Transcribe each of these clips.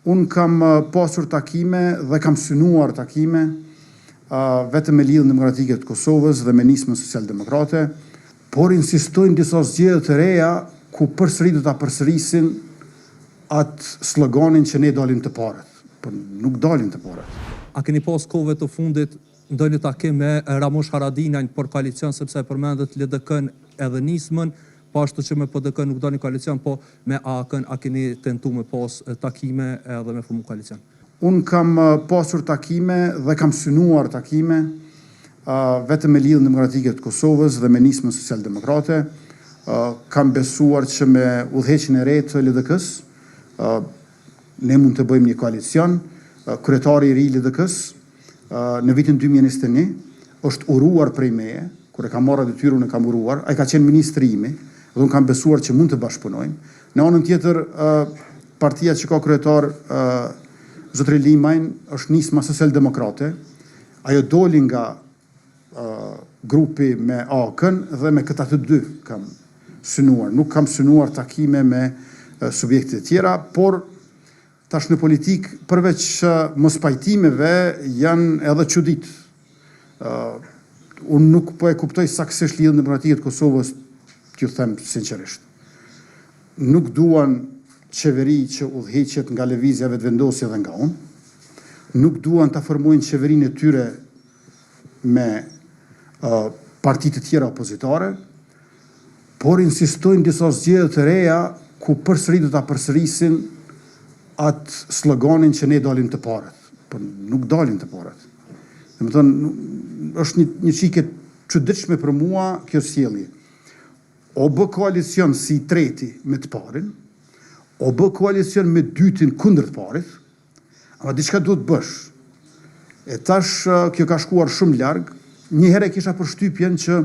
Unë kam pasur takime dhe kam synuar takime vetëm me Lidhjen Demokratike të Kosovës dhe me Nismën Social-Demokrate, por insistojnë disa zgjedhje të reja ku përsëri do ta përsërisin atë sloganin që ne dalim të parët, por nuk dalim të parët. A keni pas kohëve të fundit ndonjë takim me Ramush Haradinajn për koalicion, sepse përmendet LDK-n edhe Nismën, po ashtu që me PDK nuk do një koalicion, po me AK-n a keni tentu me pas takime edhe me formu koalicion? Unë kam pasur takime dhe kam synuar takime vetëm me Lidhjen Demokratike të Kosovës dhe me Nismën Social-Demokrate. Kam besuar që me udhëheqjen e re të LDK-s ne mund të bëjmë një koalicion. Kryetari i ri i LDK-s në vitin 2021 është uruar prej meje, kur e kam marrë detyrën e kam uruar, ai ka qenë ministri imi, dhe unë kam besuar që mund të bashkëpunojmë. Në anën tjetër, partia që ka kryetar Zotri Limajn është Nisma Social-Demokrate. Ajo doli nga grupi me AK-n dhe me këta të dy kam synuar. Nuk kam synuar takime me subjekte tjera, por tash në politik, përveç mos pajtimeve, janë edhe çudit. Unë nuk po e kuptoj saktësisht Lidhjen Demokratike të Kosovës, t'ju them sinqerisht. Nuk duan qeveri që udhëheqet nga lëvizja vetëvendosje dhe nga unë. Nuk duan ta formojnë qeverinë e tyre me partitë të tjera opozitare, por insistojnë disa zgjedhje të reja ku përsëri do ta përsërisin atë sloganin që ne dalim të parët, por nuk dalim të parët. Domethënë, është një çike çuditshme për mua kjo sjellje. O bë koalicion si i treti me të parin, o bë koalicion me dytin kundër të parit, ama diçka duhet bësh. E tash kjo ka shkuar shumë larg. Një herë kisha përshtypjen që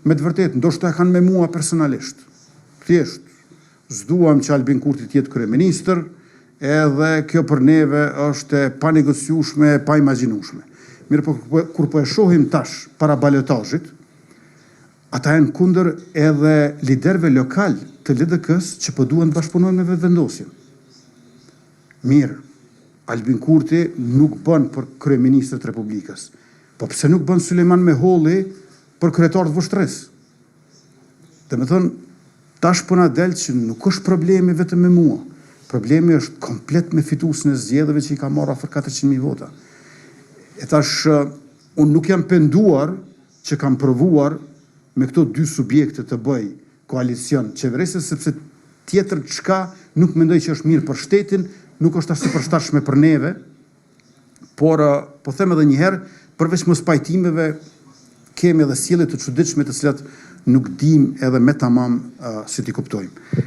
me të vërtetë ndoshta e kanë me mua personalisht. Thjesht s'duam që Albin Kurti të jetë kryeministër, edhe kjo për neve është e panegociueshme, e paimagjinueshme. Mirë, po kur po e shohim tash para balotazhit, ata janë kundër edhe liderëve lokal të LDK-s që po duan të bashkëpunojnë me vetëvendosjen. Mirë, Albin Kurti nuk bën për kryeministër të Republikës, po pse nuk bën Sulejman Meholli për kryetar të VShtR-s? Domethënë, tash po na del që nuk është problemi vetëm me mua. Problemi është komplet me fituesin e zgjedhjeve që i ka marrë afër 400.000 vota. E tash, unë nuk jam penduar që kam provuar me këto dy subjekte të bëj koalicion qeverisës, sepse tjetër çka nuk mendoj që është mirë për shtetin, nuk është as përshtatshme për neve, por po them edhe një herë, përveç mos pajtimeve, kemi edhe sjellje të çuditshme të cilat nuk dim edhe me tamam si t'i kuptojmë.